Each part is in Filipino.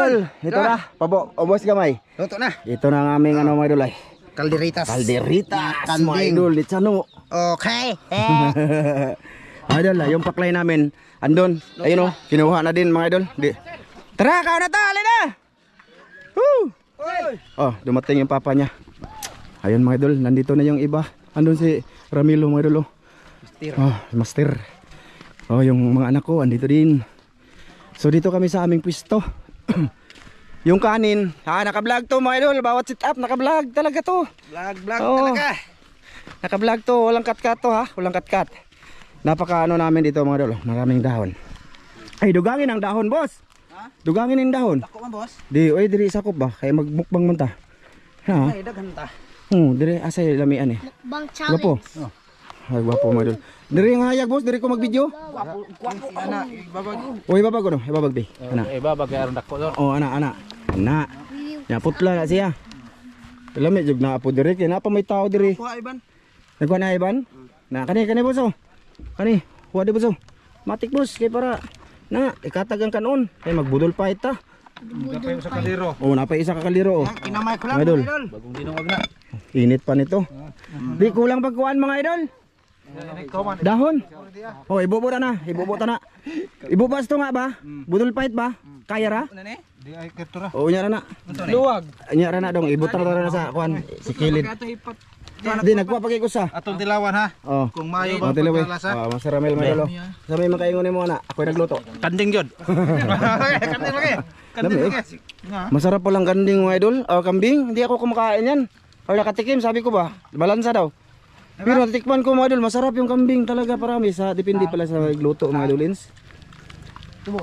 idol. Ito na, pabo, ubos gamay. Luto na. Ito na ang aming ano mga idol ay. Kalderitas. Kalderitas, mga Kanding. idol, litsano. Okay. Idol, yung paklay namin, andun. Ayun o, kinuha na din mga idol. Tara, kao na ta, alin na! Woo! Oh, dumating yung papa niya. Ayun mga idol, nandito na yung iba. Andun si Ramilo mga idol. Oh, master. Oh, yung mga anak ko, andito din. So dito kami sa aming pwesto. Yung kanin, naka-vlog to mga idol. Bawat sit up, naka-vlog talaga to. Vlog talaga. Naka-vlog to, walang cut-cut to ha. Walang cut-cut. Napaka ano namin dito mga idol. Maraming dahon. Ay, dugangin ang dahon, boss. Ha? Dugangin ang dahon. Dako man, boss. Di, oy, diri sakop ba? Kaya magmukbang man ta. Ha? Ay, daghan ta. Diri asay lamian eh. Mukbang challenge. Gwapo. Ay, gwapo mga idol. Diri ang hayag, boss. Diri ko mag-video. Kwapo ana, babag. Oy, babag ko no. Ibabag di. Ana. Ibabag kay aron dako dor. Oh, ana. Ana. Ya putla na siya. Lami jug na apo diri kay napa may tao diri. Kuha Iban. Nagkuha na Iban? Na kani boss oh. Kani, kuha di boss oh. Matik boss kay para na ikatagang kanon kay magbudol pa ita. Gapay sa kaliro. Oh, napay isa ka kaliro oh. Kinamay ko lang, Idol. idol. Bagong dinungag na. Init pa nito. Di kulang pagkuhan mga idol. Dahon. Oh, ibubuta na. Ibubas to nga ba? Budol pait ba? Kaya ra? Ano ni? Di ay kertura. Oo, nya ra na. Luwag. Nya ra na dong, ibutar ra na sa kuan, si kilid. Di nagkuha pagi ko sa. Atong tilawan ha. Oh. Kung mayo ba Mga tilaw eh. pagkalasa. Masaramel mga idol. Sa may makaingon mo na, ako'y nagluto. Kanding jud. Kanding lagi. Kanding Dami, lagi. Masarap palang kanding mga idol. Kambing, hindi ako kumakain yan. Or nakatikim, sabi ko ba, balansa daw. Pero natikman ko mga idol, masarap yung kambing talaga parami. Depende pala sa gluto mga idolins.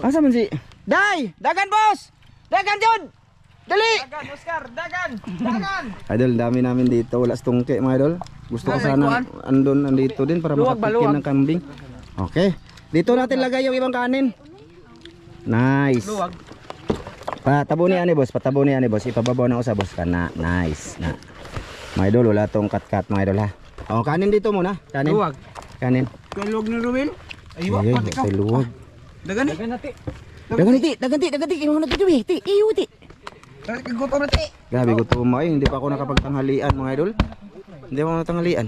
Asa man si... Day! Dagan boss! Dagan Jod! Dali! Dagan, Oscar, dagan. Idol, dami namin dito. Wala stungke mga idol. Gusto ko sana andito din para makatikim ng kambing. Okay. Dito natin lagay yung ibang kanin. Nice. Patabo ni ani boss, ipababaw na usa boss kana. Nice na. Mga idol, wala tong cut mga idol ha. Oh, kanin dito muna. Kanin. Luwag. Kanin. Kalog ni Ruel. Aywa, pati ka. Luwag. Dagan ni. Dagan ti. Imo na dito ti. Iyo ti. Kagutom na ti. Grabe gutom mo ay, hindi pa ako nakapagtanghalian mga idol. Hindi ako nakatanghalian.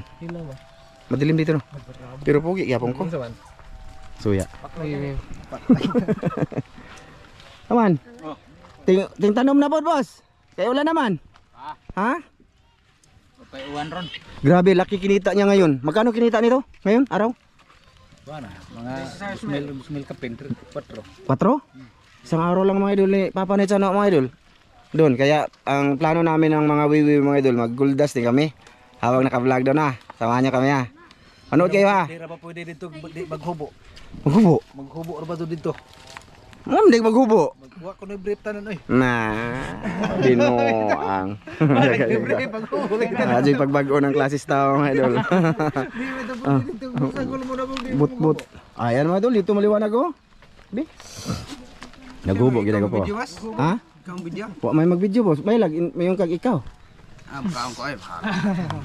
Madilim dito no. Pero pugi gyapon ko. Suya. Aman. Ting tanom na pod boss. Kay ulan naman. Ha? Pay uwan ron. Grabe laki kinita niya ngayon. Magkano kinita nito ngayon araw? Bana, mga 2,000 kapin 4. 4? Isang araw lang mga idol ni Papa Nets ano mga idol. Doon kaya ang plano namin ng mga wiwi mga idol mag-guldas din kami. Habang naka-vlog doon na. Samahan niyo kami ha. Manood kayo ha. Di ra ba pwede dito maghubo? Maghubo. Maghubo ra ba to dito? Hindi maghubo. Magwa ko na brief tanan oy. Dinoang. Ajay pagbago ng klasis tao mga idol. But. Ayan mga idol, dito maliwanag oh. Bi. Naghubo gid ko po. Ha? Kang video. Wa may mag-video boss. May yung kag ikaw. Kaon ko ay.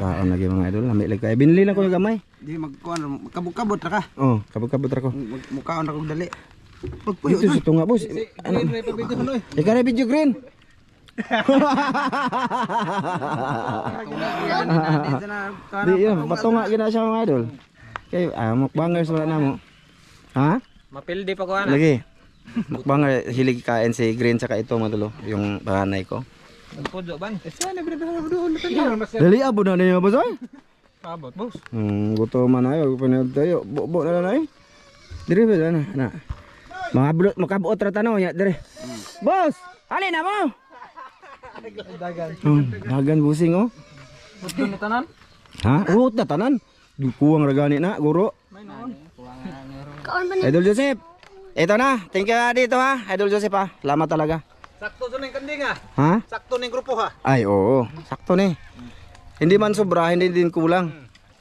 Kaon lagi mga idol, lami lagi kay binili lang ko yung gamay. Di magkuan, kabot-kabot ra ka. Oh, kabog-kabog ra ko. Mukhaon ra kog dali. Pagpuyo sa tunga boss. Ano? Ikaw na video green. Di yun, batunga gina siya mga idol. Kay mukbangers wala na mo. Ha? Mapildi pa ko ana. Lagi. Mukbanger hilig kain si Green saka ito madulo, yung panganay ko. Nagpudo ban. Dali abo na niyo boss oy. Pabot boss. Gutom man ayo, pinod tayo. Bo na lang ay. Dire ba na? Mga bulot makabuot ra tanaw nya dire. Boss, ali na mo. Dagan busing oh. Puto ni tanan. Ha? Uot na tanan. Kuwang ragani na, guro. Kaon ba ni? Idol Joseph. Ito na, thank you dito ha. Idol Joseph ha. Salamat talaga. Sakto sa ning kanding ha. Ha? Sakto ning grupo ha. Ay, oo. Sakto ni. Hindi man sobra, hindi din kulang.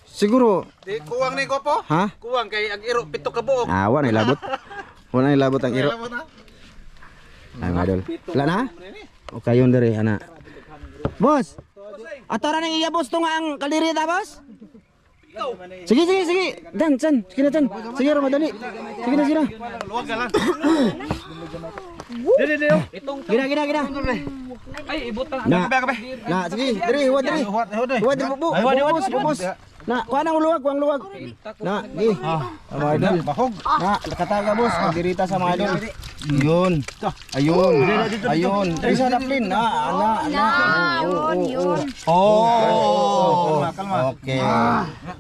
Siguro, Di kuwang ning grupo. ha? Kuwang kay ang iro pito ka buok. Wala na ilabot. Wala na ilabot ang iro. Ay, mga idol. Wala na? O kayon dere, ana. Boss! Ato ra nang iya boss to nga ang kalirita, boss? Sige. Dan. Sige na, Dan. Sige ra madali. Sige na. Luwag ka lang. Dili. Gina. Ay, ibutang. Na. Kabe. Na, sige, diri, huwag diri. Huwag diri, bubos. Na, kuha nang luwag. Na, gi. Mga idol. Bahog. Na, nakataga boss, magdirita sa mga idol. Yun. Ayun. Diri sa daplin. Na. Yun. Oh. Kalma. Okay.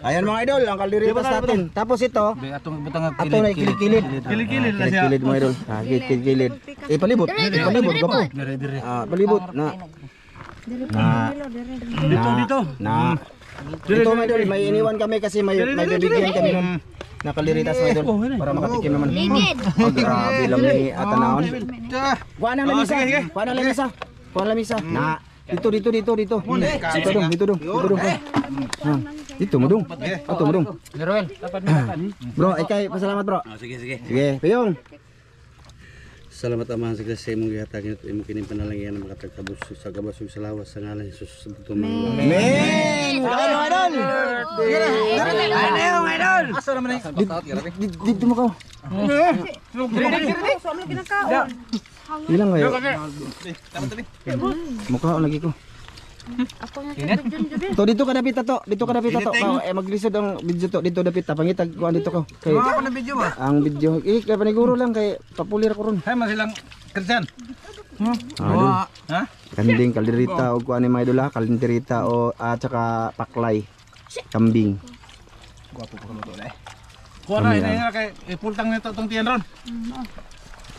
Ayan mga idol, ang kaldiritas natin. Tapos ito, Atong ibutang ato na ikilikilid. Kilikilid na siya. Kilikilid mga idol. Kilikilid. Palibot. Gapo. Dire. Palibot. Na. Dito. Na. Ito mga idol, may iniwan kami kasi may bibigyan kami ng nakaliritas mga idol para makatikim naman. Ligid. Oh, grabe lang ni Atanaon. Kuha ng lamisa. Kuha ng lamisa. Na. Dito. Dito dong. Dito mo dong. Ato mo dong. Leroel, dapat mo. Bro, ikay pasalamat bro. Sige. Sige, payong. Salamat Amahan sa Kristo imong gihatag imo kining panalangyan na makatagtabos sa kabasog sa lawas sa ngalan ni Jesus sa butong mga. Men! Ano idol? Asa naman ni? Dito mo ka. Ilang kayo? Mukha lagi ko. Ako nga dyan. To dito ka dapit to. Maglisod ang video to. Dito dapit ta. Pangitag ko dito ko. Kay Ako na video ba? ang video. Kay paniguro lang kay papulir ko ron. Hay masilang Christian. Ha? Kanding kalderita o kuan ni mga idol ha. Kalderita o at saka paklay. Kambing. Kuha na ina kay ipultang nito tong tiyan ron.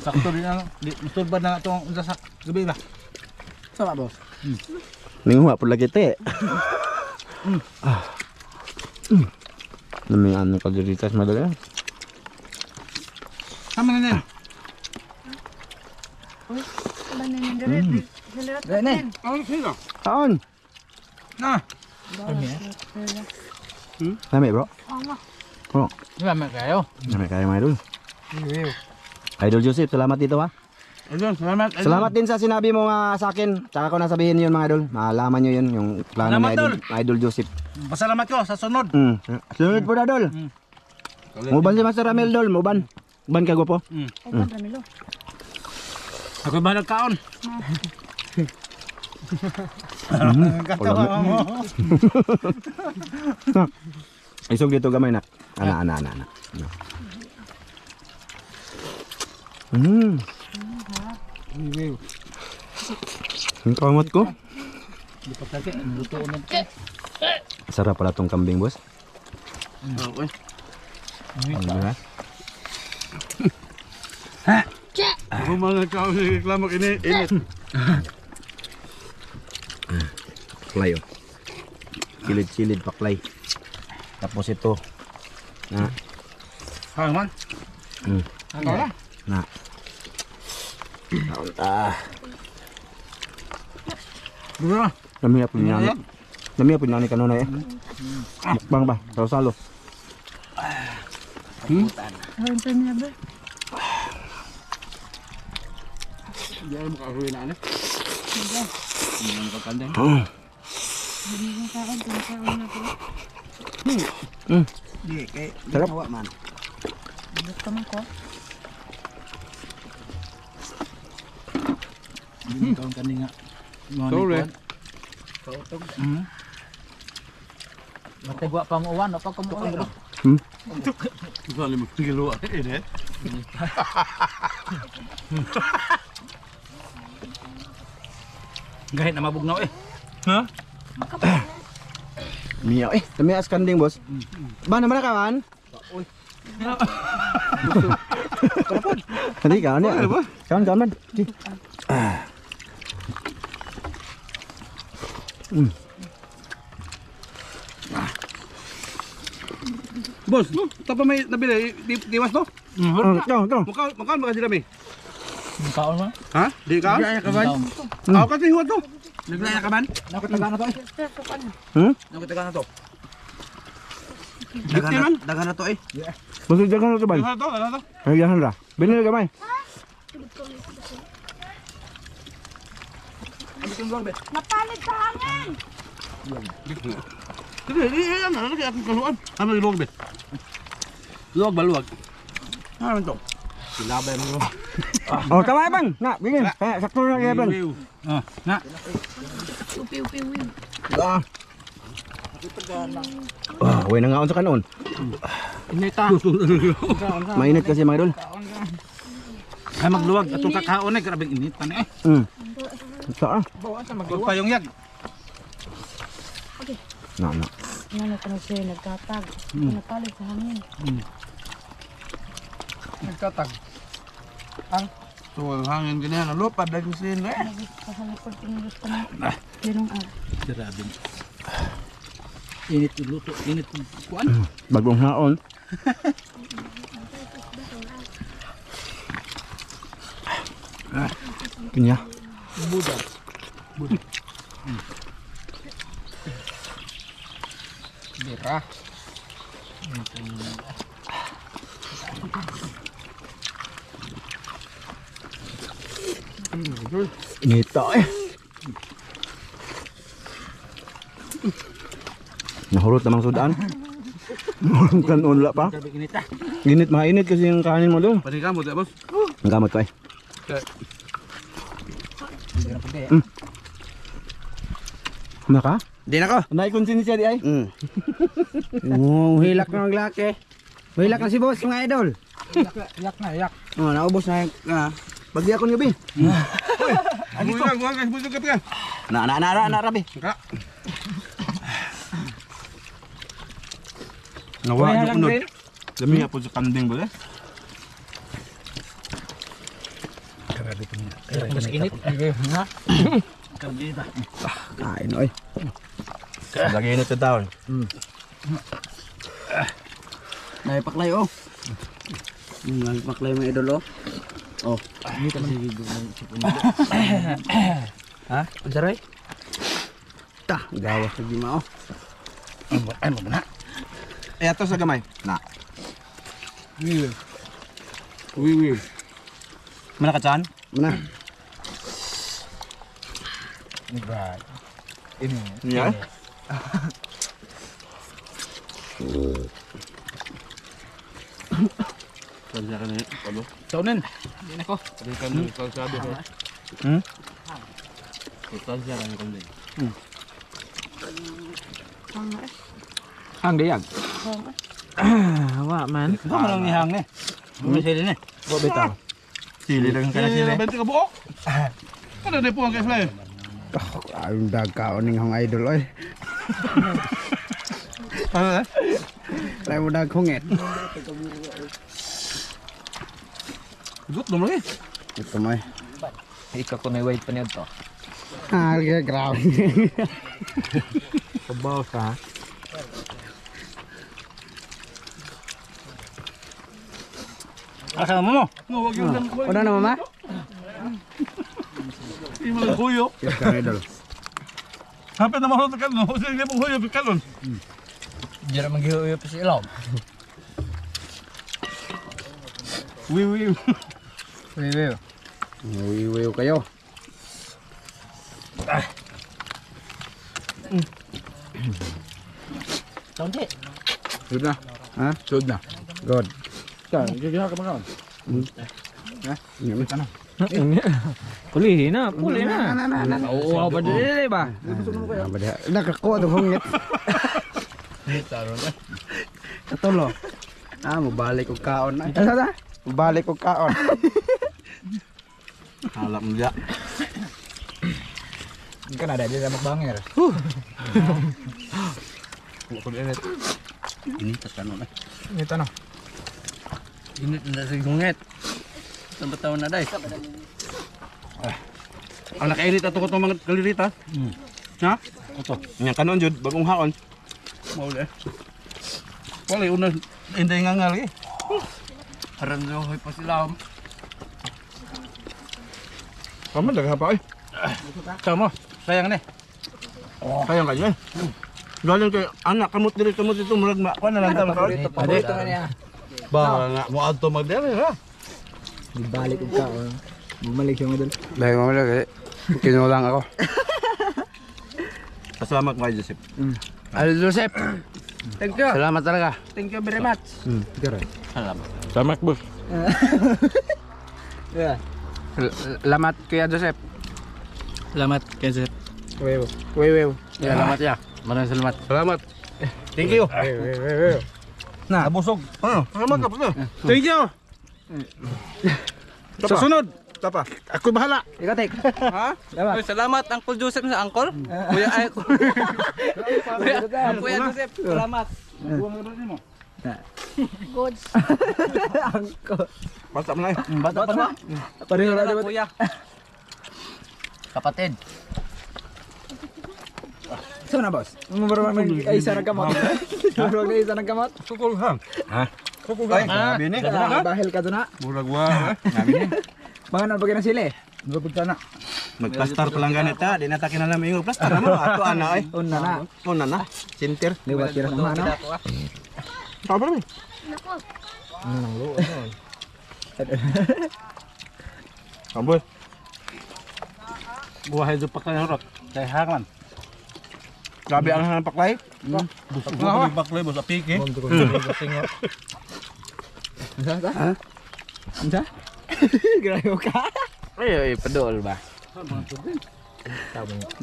Sakto din ang mustubad na itong unsa sa gabi ba? Sama boss. Ninghuwa pud lagi te. Nami ano kalderita sa madala. Sama na niyan. Ang sino? Taon. Na. Nami bro. Oh, Salamat kayo. nami kaya mga idol. Idol Joseph, salamat dito ha. Ayun, salamat. Salamat din sa sinabi mo nga sa akin. Tsaka ko nasabihin yun mga idol. Malaman nyo yun yung plano Salamat, ni Idol Joseph. Pasalamat ko sa sunod. Sunod po na dol. Muban si Master Ramel dol. Muban. Muban ka gwapo. Ako ba nagkaon? Katawa mo. Isog dito gamay nak. Ana. Ang kamot ko. Sarap pala tong kambing, boss. Okay. Ako mga nagkaon sa reklamo kini init. Paklay oh. Silid paklay. Tapos ito. Na. Ha man. Ano na? Na. Duro. Nami apun niya kanona eh. Mukbang ba? Salo. Diyan mo kahuwi na ano. Hindi mo kakandang. Di kay Sarap. hawa man. Hindi kaon kaninga. Sorry. Matigwa pa mo uwan, pa mo uwan. Wala mo giluwa init. Gahit na mabugnaw eh. Ha? Miyaw eh. Tamias kanding, boss. Ba naman ka man? Hindi ka ano? Kawan man. Boss, tapa may nabili diwas to? Ito. Mukaon ba kasi dami? Kaon mo? Ha? Di ka? Di ka ban? Ako kasi huwag to. Naglaya ka ban? Nakataga na to eh. Nakataga na to. Dagan na to eh. Basta jagan na ito ba? Dagan na to. Kaya ra. Binili gamay. Napalit sa hangin. Hindi, yan na. Lagi akong kaluan. Ano yung luwag, be? Luwag ba, luwag? Ano to? Silabay mo. Oh, tama bang. Na, bingin. Sakto na kaya bang. Ah, na. Upi, upi, upi. Ah. Ah, way na nga sa kanon. Inita. Mainit kasi mga idol. Ay magluwag atong kakaon ay grabing init pa ni. Saan? Huwag pa yung yag. Na. Ano ka na siya, nagkatag. Napalit sa hangin. Nagkatag. Ang tuwang hangin ganyan, lupad lagi sila eh. Kahalapod ko ng gusto mo. Dinong ag. Grabing. Init yung luto, init yung kuan. Bagong haon. Kanya. Bira. Inita eh. Nahurot namang sudaan. Kanon wala pa. Grabing init ah. Init, mainit kasi yung kanin mo doon. Pati ka mo, boss. Ang gamot ko eh. Naka? Di na ko. Naikonsensya di ay? Hilak na ng laki. Hilak na si boss mga idol. Yak na, yak. Oh, naubos na yung Bagdi ako nyo, Bi. Buwan guys, busog ka pa. Na, Rabi. Nawa, yung unod. Dami nga po sa kanding ba eh? Mas init. Kain, oy. Lagi init sa taon. Naipaklay oh. Naipaklay mga idol oh. Oh. Ha? Unsaray? Ta, gawas sa gima oh. Ano mo na? Eh, ato sa gamay. Na. Wiwi. Mana ka chan? Mana? Iya. Kanya ka na ano? Saunin. Hindi na ko. Pati ka na kalsado ko. Total siya kanya kanya. Hang dayag. Wa man. Ito mo lang ni hang eh. May sili ni. Bo bitaw. Sili lang kana sili. Bente ka buok. Ano na po ang keflay? Ayun dagkaon ning hong idol oy. Ano? Lay mo dag hongit. Gut naman eh. Ito mo eh. Ikaw ko na wait pa niyo to. Ah, grabe. Sabaw sa. Asa mo mo? No, wag yung lang kuya. Una na mama? Hindi mo lang kuyo. Yes ka idol. Hapit na mahulog ka no. Sige pong kuyo pikalon. Dira maghihuyo pa si ilaw. Wiwi. Wiwi kayo. Sonti. Sud na. Ha? Sud na. Good. Gagawin ka ba kaon? Puli na. Oo, ba dili ba? Nakakuha ito hongit. Katulo. Ah, mabalik og kaon na. Asa? Balik ko kaon. Halak mo diya. Hindi ka na dahil na magbanger. Ko init. Ini tas kanon eh. Ito na. Init na sa hongit. Sambat taon na day. Ang nakainit ato ko itong mga kalirita. Ha? Ito. Yang kanon jud bagong haon. Mauli eh. Wala una hindi nga ngali. Harang hoy pa sila. Kamu daga pa eh. Sama, sayang ni. Sayang kayo eh. Galing kay anak kamot diri dito murag ma. Kuan na lang ta kaon. Ade ito niya. Ba nga mo adto magdere ha. Dibalik og kaon. Bumalik yung idol. Dahil mamala kinulang ako. Pasalamat kay Joseph. Al Joseph. Thank you. Salamat talaga. Thank you very much. Salamat. Salamat boss. Lamat Kuya Joseph. Salamat Kuya Joseph. Wew. Salamat ya. Maraming salamat. Salamat. Thank you. Na, busog. Salamat ka pala. Thank you. Sa sunod. Tapa. Ako bahala. Ikaw, Tek. Ha? Oy, salamat Uncle Joseph sa uncle. Kuya ay Kuya Joseph, salamat. Goods. Basta mo na eh. Bata pa na. Pareho na kuya. Kapatid. So na boss, mumurong ay isa ng kamot. Mumurong na isa ng kamot. Sukulhan. Ay, sabi ni. Dahil ka doon na. Buragwa. Mga nabagay na sila eh. Gupagta na. Magplastar pa lang ganit ha. Di natakin na namin yung plastar mo. Ato ana eh. Una na. Una na. Sinter. Liwat kira sa mga ano. Tama ba? Amboy. Buhay do pa kayo rot. Kay hangan. Grabe ang hanang paklay. Busog ko baklay mo sa piki. Anda? Grabe ka. Ay, padol ba?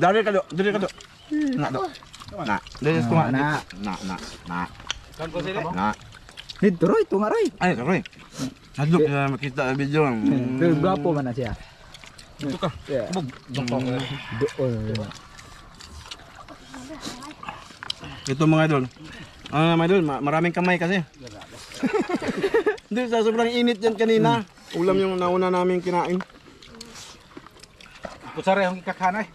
Dari ka do. Dari ka do. Na do. Na. Dari ko nga. Na. Na. Kan ko sila? Na. Dito roy, tunga roy. Ay, sorry. Hadlok na makita ang video. Pero gwapo man na siya. Ito ka. Yeah. Doon. Doon. Ito mga idol. Ano mga idol, maraming kamay kasi. Hindi, sa sobrang init yan kanina. Ulam yung nauna namin kinain. Kutsara yung ikakana eh.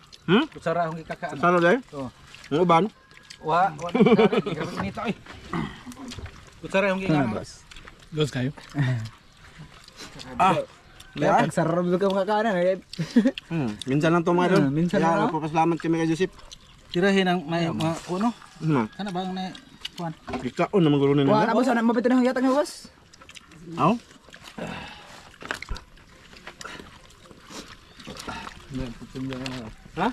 Kutsara yung ikakana. Sano dahil? Oo. Yung uban? Wa kutsara nito eh. Kutsara yung Ano ikakana. boss? Los kayo. Ah! Kaya pag sarap doon ka makakanan eh. Minsan lang to mga idol. Minsan Kaya lang, no? nagpapasalamat kami kay Joseph. Tirahin ang may mga kuno. Ano? Kana ba ang na kuan? Ikaon na magulo Wala nila. na boss, ano mabito na yatang boss. Aw? Ha?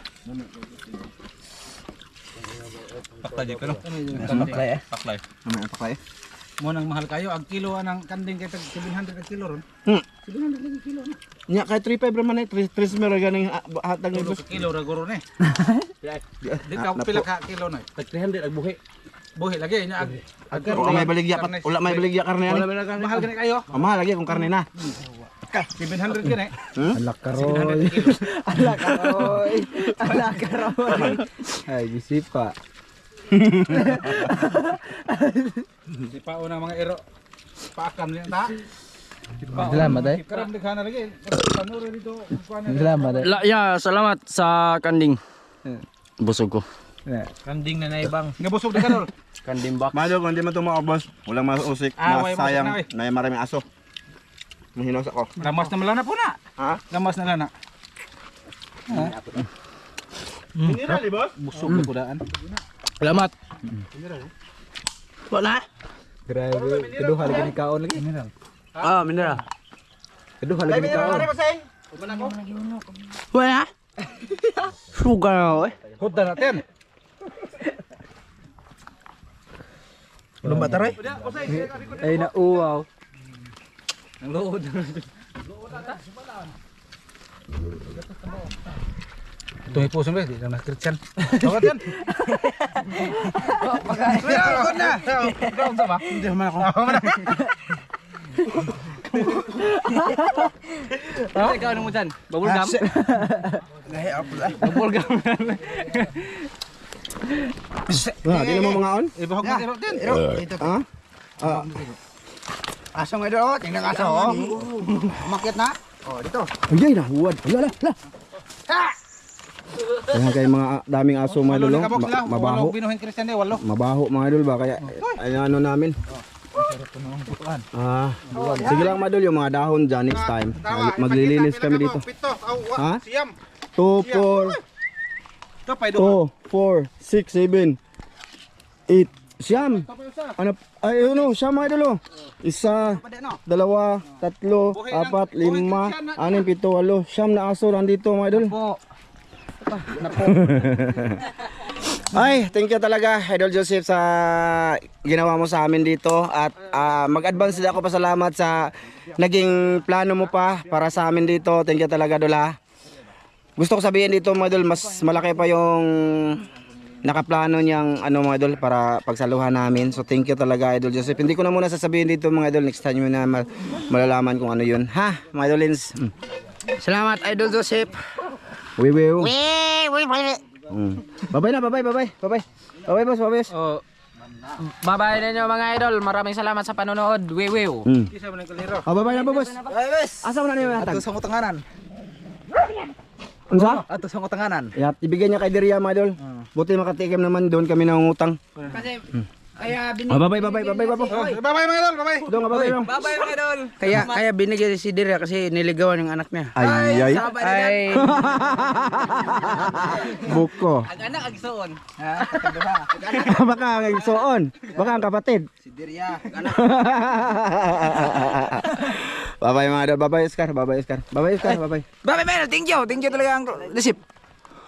Paklay ka no. Paklay eh. Paklay. Ano ang paklay? Mo nang mahal kayo ang kilo ng kanding kay tag 700 ang kilo ron. 700 ang kilo na. Nya kay 3.5 raman eh. 3 mera ganing hatag ni Tulo boss. ka kilo ra guro ni. Di ka pila ka kilo na. Tag 300 ang buhi. Buhi lagi nya ag Wala may baligya pa. Wala may baligya karne yan. mahal gani kayo. Mahal lagi kung karne na. 700 gani. Alak ka roy. Alak ka roy. Alak ka roy. Ay, disipa. Di pa una mga ero. Paakam niya ta. Salamat eh. Karam di kana lagi. Kanuro dito kuan. Salamat eh. Ya, salamat sa kanding. Busog ko. Kanding na naibang. Nga busog di kanol. Kanding box. Malo kung hindi man ito maubos, walang mausik, Way mo sayang na, na maraming aso. Mahinos ako. Lamas na malana po na. Ha? Lamas na lana. Mineral, di boss? Busog na kudaan. Salamat. Wala. Grabe. Keduha lagi ni kaon lagi. Ah, mineral. Keduha lagi ni kaon. Wala. Sugar eh. Huda natin. Lumba taroy? Ay na uwaw. Ang lood. Ito may puso ba? Di lang na Christian. Tawag yan. Kuya, ako na. Ikaw sa ba? Hindi naman ako. Ikaw ano mo dyan? Bubble gum? Bubble gum. Di naman mga on? Ibahog na iro din. Ha? Aso nga doon, tingnan aso. Umakyat na. Oh, dito. Ay, nahuwad. Wala. Kaya kayo mga daming aso mga idol. Kabok sila. Mabaho. Walo binuhin Christian eh, walo. Mabaho mga idol ba? Kaya ano namin. Sige lang mga idol, yung mga dahon dyan next time. Maglilinis kami dito. Pito, Ha? siyam. 2, 4, Kapay do. 4, 6, 7, 8. Siyam. Ano? Ay, ano? Siyam mga idol. Isa, dalawa, tatlo, apat, lima, anim, pito, walo. Siyam na aso nandito mga idol. Ay, thank you talaga Idol Joseph sa ginawa mo sa amin dito at mag-advance din ako pasalamat sa naging plano mo pa para sa amin dito. Thank you talaga Idol ha. Gusto ko sabihin dito mga Idol, mas malaki pa yung nakaplano niyang mga Idol para pagsaluhan namin. So thank you talaga Idol Joseph. Hindi ko na muna sasabihin dito mga Idol, next time mo na malalaman kung ano yun. Ha mga Idolins. Salamat Idol Joseph. Wiwiw. Babay na, babay boss, babay boss. Oh. Bye-bye na nyo mga idol. Maraming salamat sa panonood. Wiwiw. Babay na boss. Asa mo na niyo yatag? Ato sa utanganan. Unsa? Ato sa utanganan. Yat, ibigay niya kay Diria mga Idol. Buti makatikim naman doon kami nangungutang. Kasi kaya Babay. Bye-bye mga idol, bye-bye. Doon nga babay dong. Bye-bye mga idol. Kaya binigyan si Dira kasi niligawan yung anak niya. Ay. Ay. Buko. Ang anak agsoon. Baka ang igsoon. Baka ang kapatid. Si Diria. Babay mga Idol. Babay Oscar. Babay. Bye-bye. Thank you talaga ang receipt.